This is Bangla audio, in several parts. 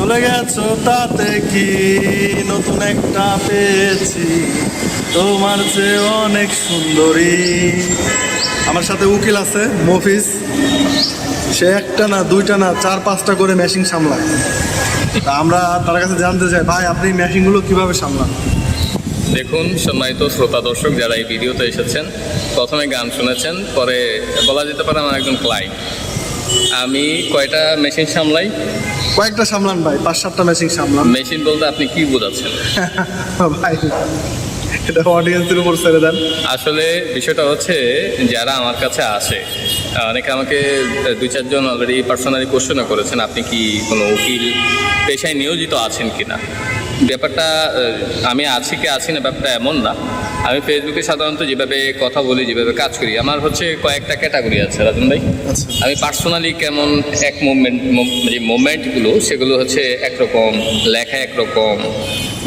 চলে গেছো তাতে কি, নতুন একটা পেয়েছি তোমার চেয়ে অনেক সুন্দরী। আমার সাথে উকিল আছে মফিজ, সে একটা না দুইটা না 4-5টা করে মেশিন সামলায়। তা আমরা তার কাছে জানতে চাই, ভাই আপনি মেশিনগুলো কিভাবে সামলান? দেখুন সম্মানিত শ্রোতা দর্শক যারা এই ভিডিওতে এসেছেন, প্রথমে গান শুনেছেন, পরে বলা যেতে পারে আমার একজন ক্লায়েন্ট। আমি কয়টা মেশিন সামলাই? কয়েকটা সামলান ভাই, 5-7টা মেশিন সামলান। মেশিন বলতে আপনি কি বোঝাচ্ছেন? ভাই এটা অডিয়েন্সের উপর ছেড়ে দেন। আসলে বিষয়টা হচ্ছে যারা আমার কাছে আসে, অনেকে আমাকে 2-4 জন অলরেডি পার্সোনালি কোশ্চেনও করেছেন, আপনি কি কোনো উকিল পেশায় নিয়োজিত আছেন কিনা। ব্যাপারটা আমি আছি কি আছি না ব্যাপারটা এমন না। আমি ফেসবুকে সাধারণত যেভাবে কথা বলি, যেভাবে কাজ করি, আমার হচ্ছে কয়েকটা ক্যাটাগরি আছে রাজন ভাই। আচ্ছা। আমি পার্সোনালি কেমন এক যে মুভমেন্টগুলো সেগুলো হচ্ছে একরকম, লেখা একরকম,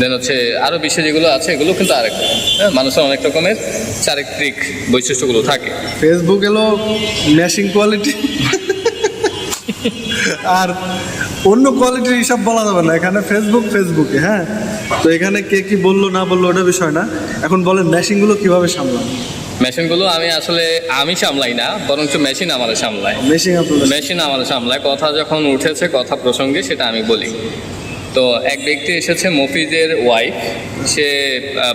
দেন হচ্ছে আরও বিষয় যেগুলো আছে এগুলো কিন্তু আরেক রকম। হ্যাঁ, মানুষের অনেক রকমের চারিত্রিক বৈশিষ্ট্যগুলো থাকে। ফেসবুক এলো মেশিন কোয়ালিটি আর অন্য কোয়ালিটির হিসাব বলা যাবে না এখানে। ফেসবুকে হ্যাঁ, তো এখানে কে কি বললো না বললো ওটা বিষয় না। এখন বলেন মেশিনগুলো কিভাবে সামলান? মেশিনগুলো আমি সামলাই না, বরঞ্চ মেশিন আমার সামলায়। মেশিন আমার সামলায়। কথা যখন উঠেছে, কথা প্রসঙ্গে, সেটা আমি বলি। তো এক ব্যক্তি এসেছে, মফিজের ওয়াইফ, সে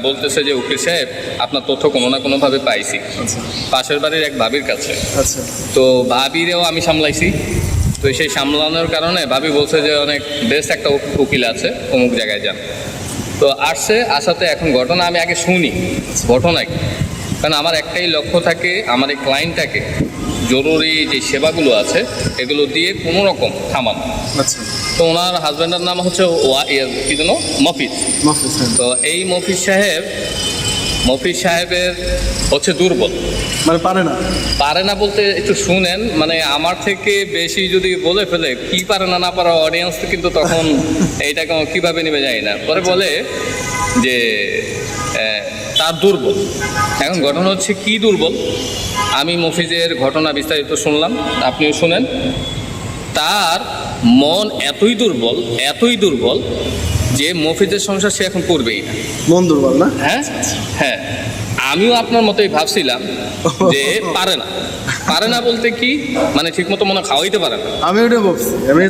বলতেছে যে উকিল সাহেব আপনার তথ্য কোনো না কোনোভাবে পাইছি পাশের বাড়ির এক ভাবির কাছে। আচ্ছা। তো ভাবিরেও আমি সামলাইছি। তো সেই সামলানোর কারণে ভাবি বলছে যে অনেক বেস্ট একটা উকিল আছে, অমুক জায়গায় যান। তো আসাতে এখন ঘটনা আমি আগে শুনি ঘটনা কি, কারণ আমার একটাই লক্ষ্য থাকে, আমার এই ক্লায়েন্টটাকে জরুরি যে সেবাগুলো আছে এগুলো দিয়ে কোনো রকম থামানো। আচ্ছা। তো ওনার হাজব্যান্ডের নাম হচ্ছে কি যেন, মফিজ। তো এই মফিজ সাহেবের হচ্ছে দুর্বল, মানে পারে না বলতে একটু শুনেন, মানে আমার থেকে বেশি যদি বলে ফেলে কি পারে না পারা, অডিয়েন্স কিন্তু তখন এইটাকে কীভাবে নেবে যায় না। পরে বলে যে তার দুর্বল। এখন ঘটনা হচ্ছে কি দুর্বল, আমি মফিজের ঘটনা বিস্তারিত শুনলাম, আপনিও শুনেন। তার মন এতই দুর্বল যে মফিজের সংসার সে এখন করবেই না। মন দুর্বল না? হ্যাঁ হ্যাঁ, আমিও আপনার মতোই ভাবছিলাম যে পারে না বলতে কি, মানে ঠিক মতো মনে খাওয়াইতে পারে না। আমি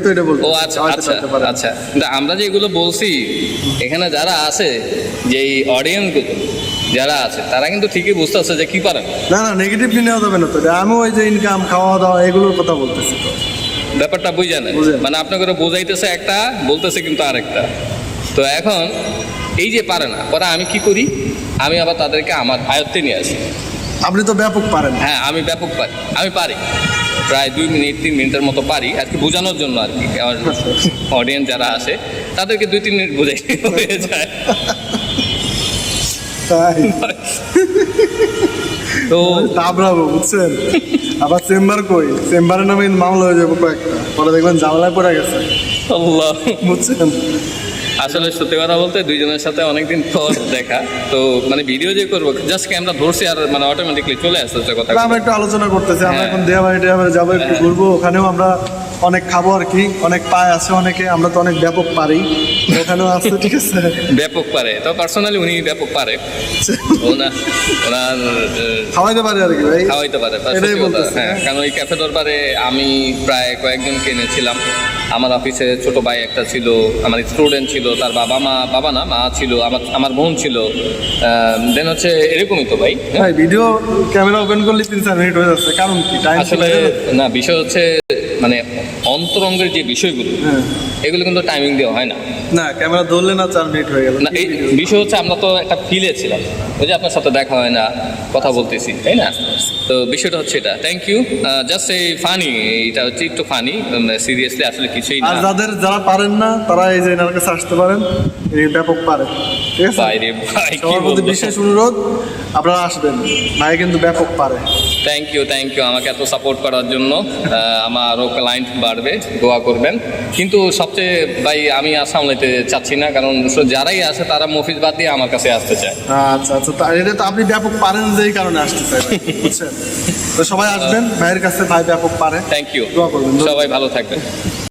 তো এটা বলবো। ও আচ্ছা আচ্ছা আচ্ছা, কিন্তু আমরা যে এগুলো বলছি, এখানে যারা আছে, যে এই অডিয়েন্সগুলো যারা আছে, তারা কিন্তু ঠিকই বুঝতে পারছে যে কি পারে না। নেগেটিভলি নেওয়া যাবে না তো। আমি ওই যে ইনকাম, খাওয়া দাওয়া এগুলোর কথা বলতেছি। তো ব্যাপারটা বুঝেন, মানে আপনাকে বোঝাইতেছে একটা, বলতেছে কিন্তু আরেকটা। তো এখন এই যে পারে না, পরে আমি কি করি, আমি আবার তাদেরকে আমার আয়ত্তে নিয়ে আসি। আপনি তো ব্যাপক পারেন। হ্যাঁ, আমি ব্যাপক পারি, আমি পারি প্রায় 2-3 মিনিটের মতো পারি আর কি, বোঝানোর জন্য আর কি। আমার অডিয়েন্স যারা আসে তাদেরকে 2-3 মিনিট বোঝাই হয়ে যায়। তো তাবড়াবো, বুঝছেন? আবার চেম্বারের নামে মামলা হয়ে যাবো কয়েকটা, পরে দেখবেন ঝামেলায় পড়ে গেছে। আল্লাহ, বুঝছেন? আসলে সত্যি কথা বলতে দুইজনের সাথে অনেকদিন পর দেখা, তো মানে ভিডিও যে করবো, জাস্ট ক্যামেরা ধরছি আর মানে অটোমেটিকলি চলে আসতেছে কথা। আমরা একটু আলোচনা করতেছি, আমরা এখন দেয়াবাড়ি যাবো, একটু ঘুরবো, ওখানেও আমরা অনেক খাবো আর কি। অনেক পায় আছে অনেকে, আমরা তো অনেক ব্যাপক পারি, ওখানেও আছে। ঠিক আছে, ব্যাপক পারে তো, পার্সোনালি উনি ব্যাপক পারে, ওনার খাওয়াইতে পারে আর কি ভাই, খাওয়াইতে পারে। হ্যাঁ, কারণ ওই ক্যাফে দরবারে আমি প্রায় কয়েকজনকে এনেছিলাম। আমার অফিসে ছোট ভাই একটা ছিল, আমার স্টুডেন্ট ছিল, তার মা ছিল, আমার বোন ছিল। দেন হচ্ছে এরকমই তো ভাই, ভিডিও ক্যামেরা ওপেন করলে 3-4 মিনিট হয়ে যাচ্ছে। কারণ কি আসলে না, বিষয় হচ্ছে মানে অন্তরঙ্গের যে বিষয়গুলো, এগুলো কিন্তু টাইমিং দেওয়া হয় না। ক্যামেরা ধরলে না 4 মিনিট হয়ে গেল না। এই বিষয় হচ্ছে আমরা তো একটা ফিলে ছিলাম, ওই যে আপনার সাথে দেখা হয় না, কথা বলতেছি, তাই না? তো বিষয়টা হচ্ছে এটা। Thank you. জাস্ট এই ফানি, এটা হচ্ছে একটু ফানি, সিরিয়াসলি আসলে কিছুই না। আর যারা পারেন না, তারা এই যে এনার কাছে আসতে পারেন, এই ব্যাপক পারে। ঠিক আছে ভাই রে ভাই, সবার প্রতি বিশেষ অনুরোধ, আপনারা আসবেন, ভাই কিন্তু ব্যাপক পারে। থ্যাংক ইউ আমাকে এত সাপোর্ট করার জন্য। আমার আরও ক্লায়েন্ট বাড়বে, দোয়া করবেন। কিন্তু সবচেয়ে ভাই আমি সামলাইতে চাচ্ছি না, কারণ যারাই আসে তারা মফিজ বাদ দিয়ে আমার কাছে আসতে চায়। আচ্ছা, এটা তো আপনি ব্যাপক পারেন যেই কারণে আসতে চাই, বুঝছেন? তো সবাই আসবেন ভাইয়ের কাছে, ভাই ব্যাপক পারে। থ্যাংক ইউ, দোয়া করবেন, সবাই ভালো থাকবেন।